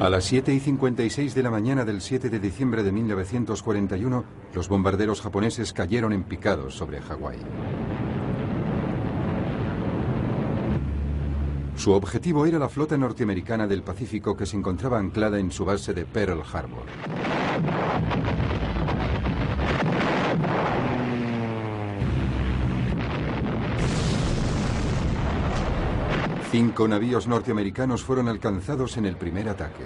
A las 7:56 de la mañana del 7 de diciembre de 1941, los bombarderos japoneses cayeron en picado sobre Hawái. Su objetivo era la flota norteamericana del Pacífico que se encontraba anclada en su base de Pearl Harbor. Cinco navíos norteamericanos fueron alcanzados en el primer ataque.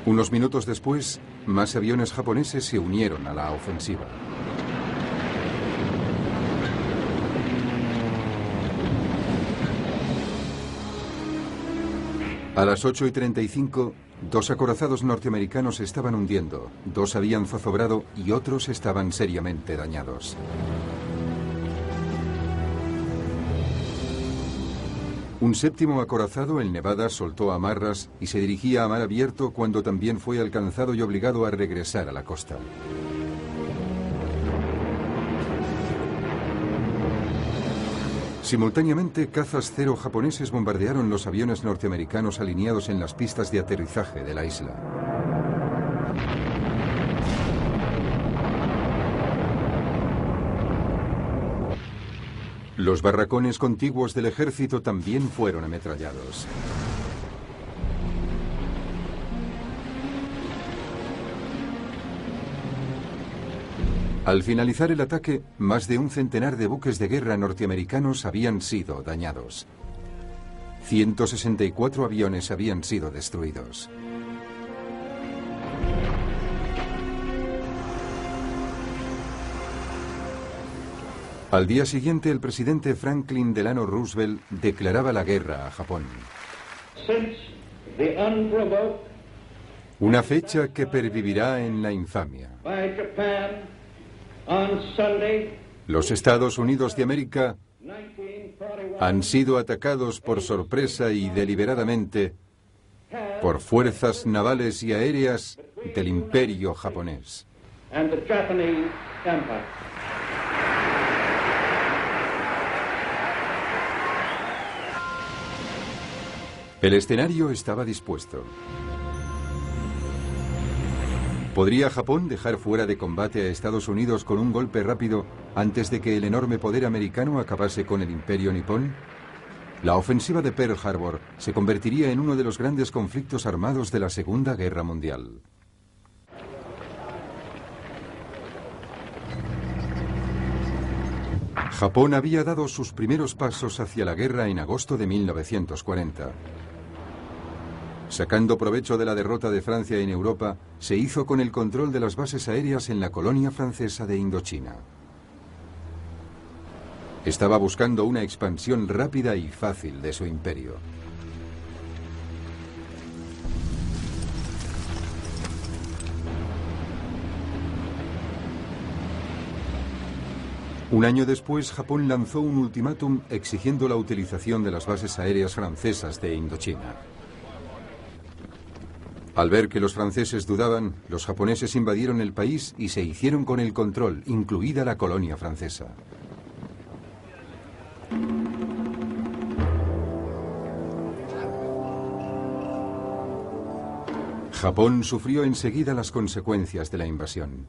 Unos minutos después, más aviones japoneses se unieron a la ofensiva. A las 8:35, dos acorazados norteamericanos se estaban hundiendo, dos habían zozobrado y otros estaban seriamente dañados. Un séptimo acorazado, el Nevada, soltó amarras y se dirigía a mar abierto cuando también fue alcanzado y obligado a regresar a la costa. Simultáneamente, cazas Cero japoneses bombardearon los aviones norteamericanos alineados en las pistas de aterrizaje de la isla. Los barracones contiguos del ejército también fueron ametrallados. Al finalizar el ataque, más de un centenar de buques de guerra norteamericanos habían sido dañados. 164 aviones habían sido destruidos. Al día siguiente, el presidente Franklin Delano Roosevelt declaraba la guerra a Japón. Una fecha que pervivirá en la infamia. Los Estados Unidos de América han sido atacados por sorpresa y deliberadamente por fuerzas navales y aéreas del Imperio japonés. El escenario estaba dispuesto. ¿Podría Japón dejar fuera de combate a Estados Unidos con un golpe rápido antes de que el enorme poder americano acabase con el imperio nipón? La ofensiva de Pearl Harbor se convertiría en uno de los grandes conflictos armados de la Segunda Guerra Mundial. Japón había dado sus primeros pasos hacia la guerra en agosto de 1940. Sacando provecho de la derrota de Francia en Europa, se hizo con el control de las bases aéreas en la colonia francesa de Indochina. Estaba buscando una expansión rápida y fácil de su imperio. Un año después, Japón lanzó un ultimátum exigiendo la utilización de las bases aéreas francesas de Indochina. Al ver que los franceses dudaban, los japoneses invadieron el país y se hicieron con el control, incluida la colonia francesa. Japón sufrió enseguida las consecuencias de la invasión.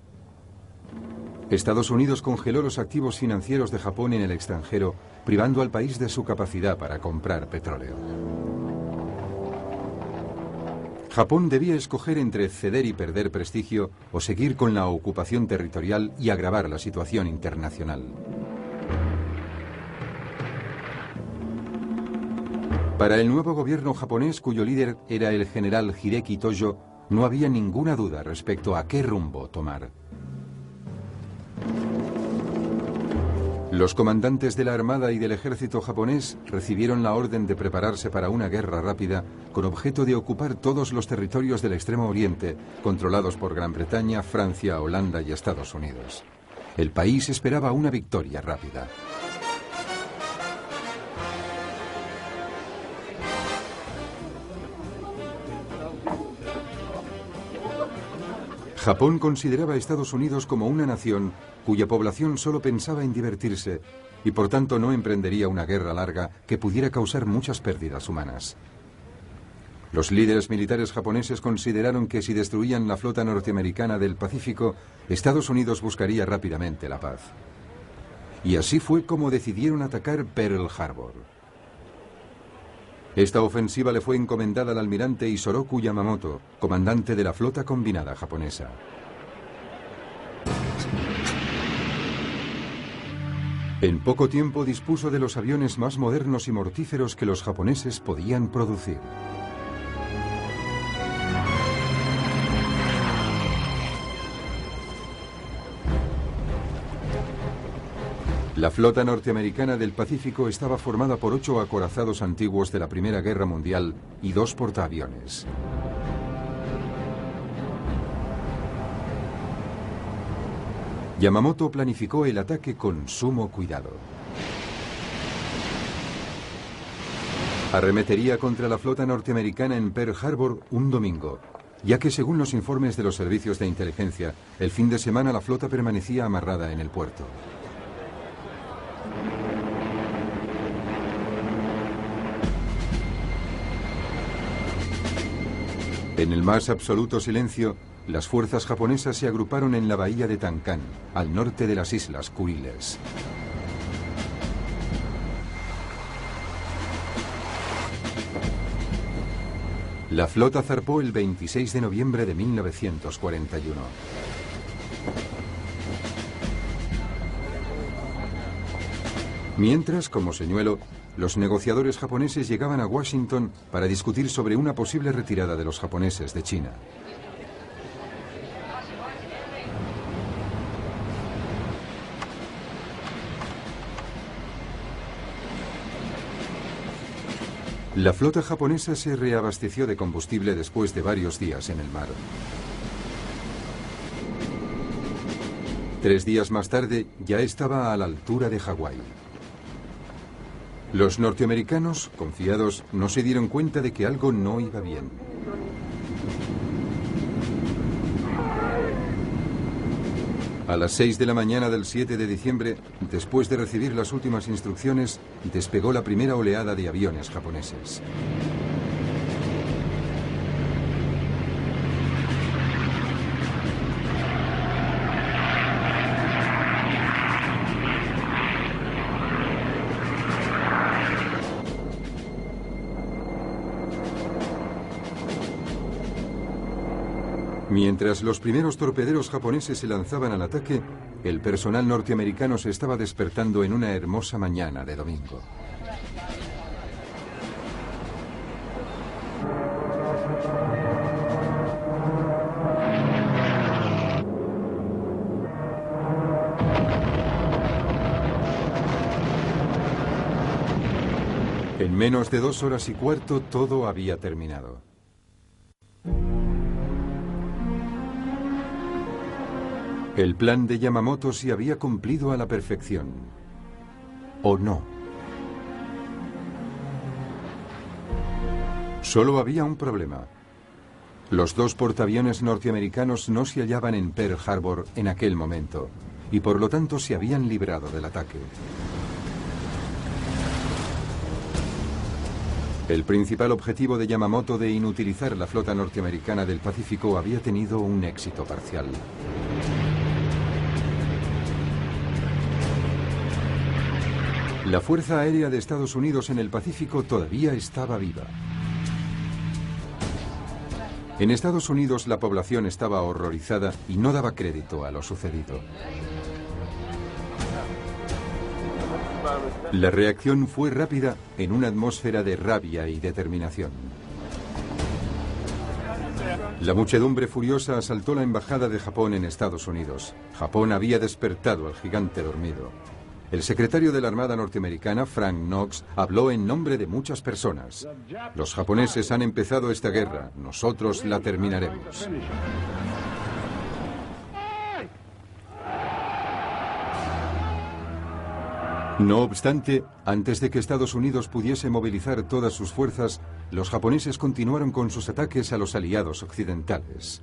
Estados Unidos congeló los activos financieros de Japón en el extranjero, privando al país de su capacidad para comprar petróleo. Japón debía escoger entre ceder y perder prestigio o seguir con la ocupación territorial y agravar la situación internacional. Para el nuevo gobierno japonés, cuyo líder era el general Hideki Tojo, no había ninguna duda respecto a qué rumbo tomar. Los comandantes de la Armada y del ejército japonés recibieron la orden de prepararse para una guerra rápida con objeto de ocupar todos los territorios del Extremo Oriente, controlados por Gran Bretaña, Francia, Holanda y Estados Unidos. El país esperaba una victoria rápida. Japón consideraba a Estados Unidos como una nación cuya población solo pensaba en divertirse y por tanto no emprendería una guerra larga que pudiera causar muchas pérdidas humanas. Los líderes militares japoneses consideraron que si destruían la flota norteamericana del Pacífico, Estados Unidos buscaría rápidamente la paz. Y así fue como decidieron atacar Pearl Harbor. Esta ofensiva le fue encomendada al almirante Isoroku Yamamoto, comandante de la flota combinada japonesa. En poco tiempo dispuso de los aviones más modernos y mortíferos que los japoneses podían producir. La flota norteamericana del Pacífico estaba formada por 8 acorazados antiguos de la Primera Guerra Mundial y 2 portaaviones. Yamamoto planificó el ataque con sumo cuidado. Arremetería contra la flota norteamericana en Pearl Harbor un domingo, ya que según los informes de los servicios de inteligencia, el fin de semana la flota permanecía amarrada en el puerto. En el más absoluto silencio, las fuerzas japonesas se agruparon en la bahía de Tankán, al norte de las islas Kuriles. La flota zarpó el 26 de noviembre de 1941. Mientras, como señuelo, los negociadores japoneses llegaban a Washington para discutir sobre una posible retirada de los japoneses de China. La flota japonesa se reabasteció de combustible después de varios días en el mar. 3 días más tarde ya estaba a la altura de Hawái. Los norteamericanos, confiados, no se dieron cuenta de que algo no iba bien. A las 6 de la mañana del 7 de diciembre, después de recibir las últimas instrucciones, despegó la primera oleada de aviones japoneses. Mientras los primeros torpederos japoneses se lanzaban al ataque, el personal norteamericano se estaba despertando en una hermosa mañana de domingo. En menos de 2 horas y cuarto todo había terminado. El plan de Yamamoto se había cumplido a la perfección. ¿O no? Solo había un problema. Los 2 portaaviones norteamericanos no se hallaban en Pearl Harbor en aquel momento, y por lo tanto se habían librado del ataque. El principal objetivo de Yamamoto de inutilizar la flota norteamericana del Pacífico había tenido un éxito parcial. La Fuerza Aérea de Estados Unidos en el Pacífico todavía estaba viva. En Estados Unidos la población estaba horrorizada y no daba crédito a lo sucedido. La reacción fue rápida en una atmósfera de rabia y determinación. La muchedumbre furiosa asaltó la embajada de Japón en Estados Unidos. Japón había despertado al gigante dormido. El secretario de la Armada norteamericana, Frank Knox, habló en nombre de muchas personas. Los japoneses han empezado esta guerra, nosotros la terminaremos. No obstante, antes de que Estados Unidos pudiese movilizar todas sus fuerzas, los japoneses continuaron con sus ataques a los aliados occidentales.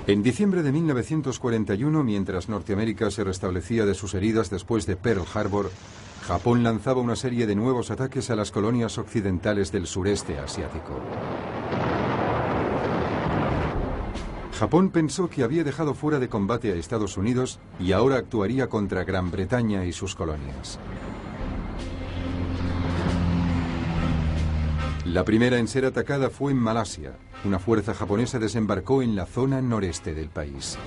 En diciembre de 1941, mientras Norteamérica se restablecía de sus heridas después de Pearl Harbor, Japón lanzaba una serie de nuevos ataques a las colonias occidentales del sureste asiático. Japón pensó que había dejado fuera de combate a Estados Unidos y ahora actuaría contra Gran Bretaña y sus colonias. La primera en ser atacada fue en Malasia. Una fuerza japonesa desembarcó en la zona noreste del país.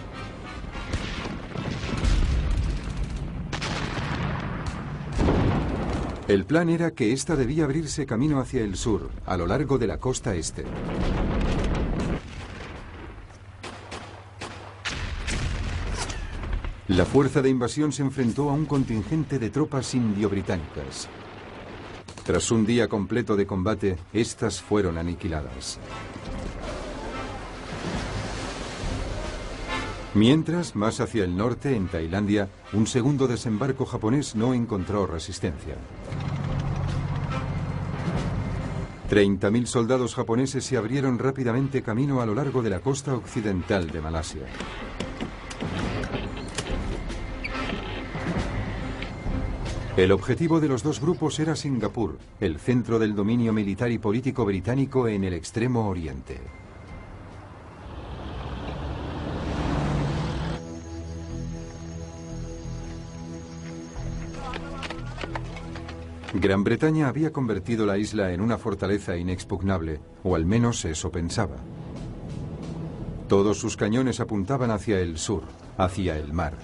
El plan era que esta debía abrirse camino hacia el sur, a lo largo de la costa este. La fuerza de invasión se enfrentó a un contingente de tropas indio-británicas. Tras un día completo de combate, estas fueron aniquiladas. Mientras, más hacia el norte, en Tailandia, un segundo desembarco japonés no encontró resistencia. 30.000 soldados japoneses se abrieron rápidamente camino a lo largo de la costa occidental de Malasia. El objetivo de los dos grupos era Singapur, el centro del dominio militar y político británico en el Extremo Oriente. Gran Bretaña había convertido la isla en una fortaleza inexpugnable, o al menos eso pensaba. Todos sus cañones apuntaban hacia el sur, hacia el mar.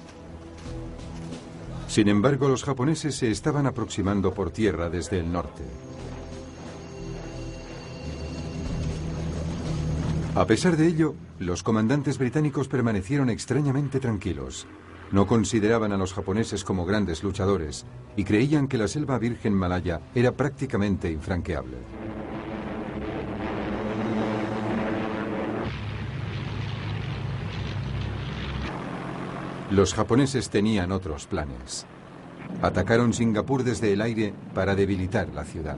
Sin embargo, los japoneses se estaban aproximando por tierra desde el norte. A pesar de ello, los comandantes británicos permanecieron extrañamente tranquilos. No consideraban a los japoneses como grandes luchadores y creían que la selva virgen malaya era prácticamente infranqueable. Los japoneses tenían otros planes. Atacaron Singapur desde el aire para debilitar la ciudad.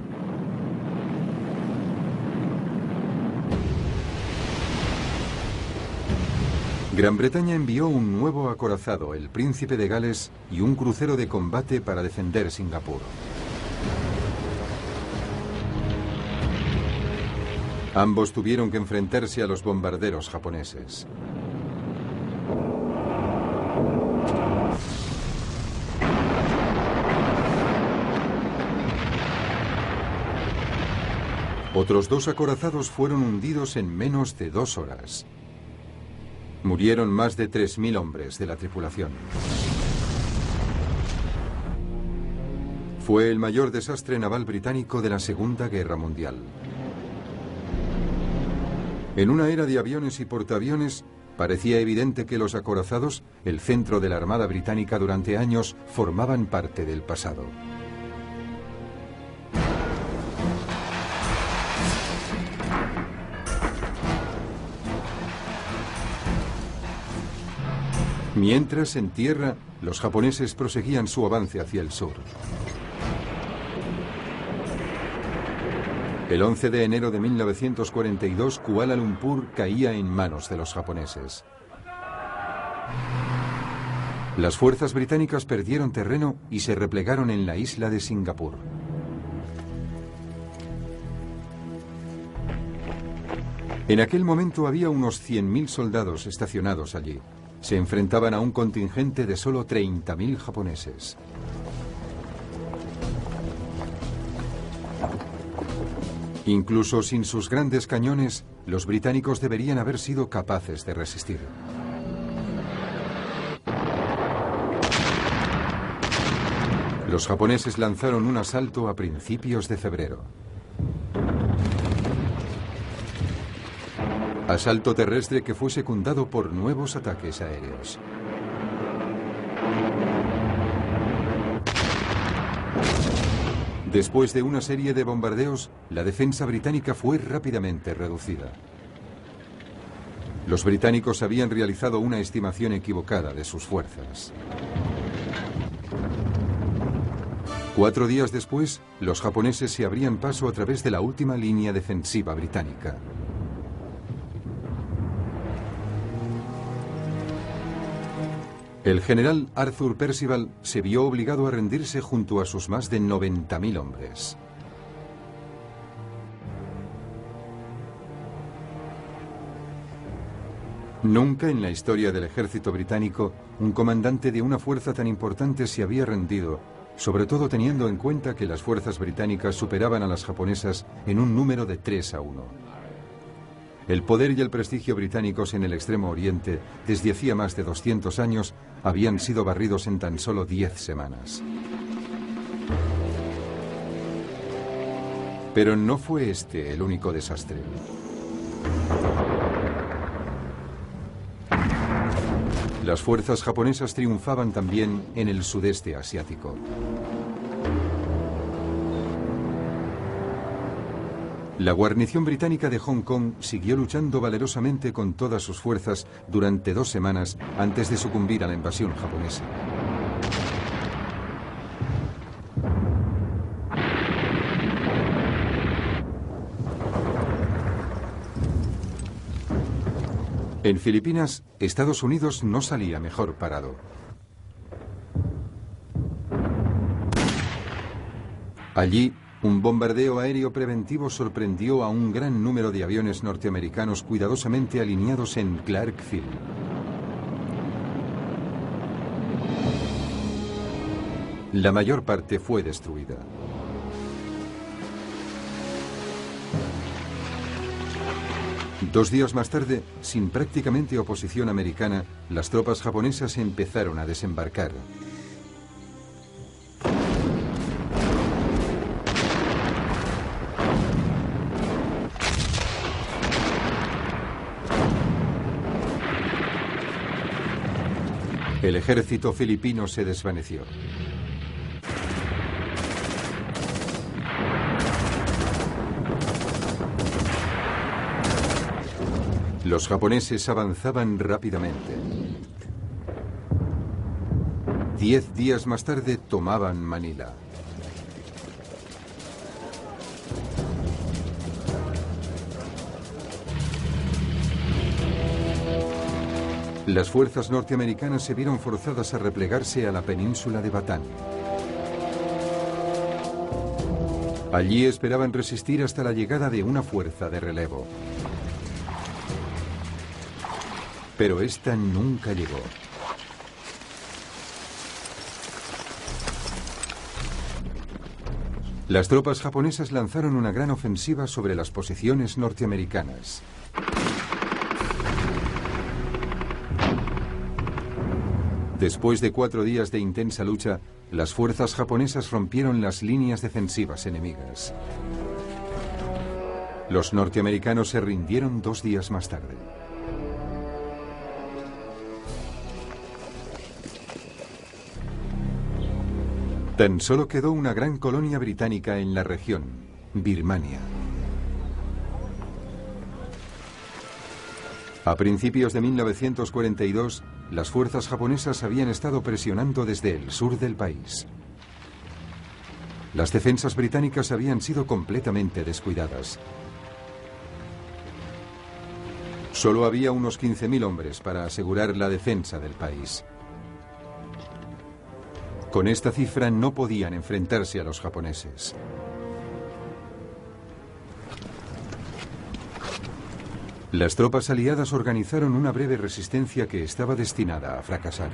Gran Bretaña envió un nuevo acorazado, el Príncipe de Gales, y un crucero de combate para defender Singapur. Ambos tuvieron que enfrentarse a los bombarderos japoneses. Otros dos acorazados fueron hundidos en menos de 2 horas. Murieron más de 3.000 hombres de la tripulación. Fue el mayor desastre naval británico de la Segunda Guerra Mundial. En una era de aviones y portaaviones, parecía evidente que los acorazados, el centro de la Armada Británica durante años, formaban parte del pasado. Mientras, en tierra, los japoneses proseguían su avance hacia el sur. El 11 de enero de 1942, Kuala Lumpur caía en manos de los japoneses. Las fuerzas británicas perdieron terreno y se replegaron en la isla de Singapur. En aquel momento había unos 100.000 soldados estacionados allí. Se enfrentaban a un contingente de solo 30.000 japoneses. Incluso sin sus grandes cañones, los británicos deberían haber sido capaces de resistir. Los japoneses lanzaron un asalto a principios de febrero. Asalto terrestre que fue secundado por nuevos ataques aéreos. Después de una serie de bombardeos, la defensa británica fue rápidamente reducida. Los británicos habían realizado una estimación equivocada de sus fuerzas. 4 días después, los japoneses se abrían paso a través de la última línea defensiva británica. El general Arthur Percival se vio obligado a rendirse junto a sus más de 90.000 hombres. Nunca en la historia del ejército británico un comandante de una fuerza tan importante se había rendido, sobre todo teniendo en cuenta que las fuerzas británicas superaban a las japonesas en un número de 3-1. El poder y el prestigio británicos en el Extremo Oriente, desde hacía más de 200 años, habían sido barridos en tan solo 10 semanas. Pero no fue este el único desastre. Las fuerzas japonesas triunfaban también en el sudeste asiático. La guarnición británica de Hong Kong siguió luchando valerosamente con todas sus fuerzas durante 2 semanas antes de sucumbir a la invasión japonesa. En Filipinas, Estados Unidos no salía mejor parado. Allí, un bombardeo aéreo preventivo sorprendió a un gran número de aviones norteamericanos cuidadosamente alineados en Clark Field. La mayor parte fue destruida. Dos días más tarde, sin prácticamente oposición americana, las tropas japonesas empezaron a desembarcar. El ejército filipino se desvaneció. Los japoneses avanzaban rápidamente. 10 días más tarde tomaban Manila. Las fuerzas norteamericanas se vieron forzadas a replegarse a la península de Batán. Allí esperaban resistir hasta la llegada de una fuerza de relevo. Pero esta nunca llegó. Las tropas japonesas lanzaron una gran ofensiva sobre las posiciones norteamericanas. Después de 4 días de intensa lucha, las fuerzas japonesas rompieron las líneas defensivas enemigas. Los norteamericanos se rindieron 2 días más tarde. Tan solo quedó una gran colonia británica en la región, Birmania. A principios de 1942, las fuerzas japonesas habían estado presionando desde el sur del país. Las defensas británicas habían sido completamente descuidadas. Solo había unos 15.000 hombres para asegurar la defensa del país. Con esta cifra no podían enfrentarse a los japoneses. Las tropas aliadas organizaron una breve resistencia que estaba destinada a fracasar.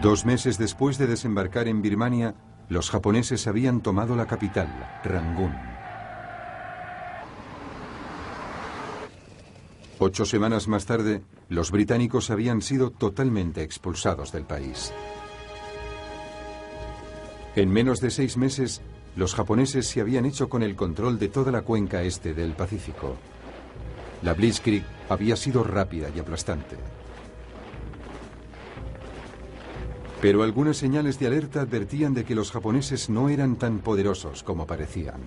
Dos meses después de desembarcar en Birmania, los japoneses habían tomado la capital, Rangún. 8 semanas más tarde, los británicos habían sido totalmente expulsados del país. En menos de 6 meses, los japoneses se habían hecho con el control de toda la cuenca este del Pacífico. La Blitzkrieg había sido rápida y aplastante. Pero algunas señales de alerta advertían de que los japoneses no eran tan poderosos como parecían.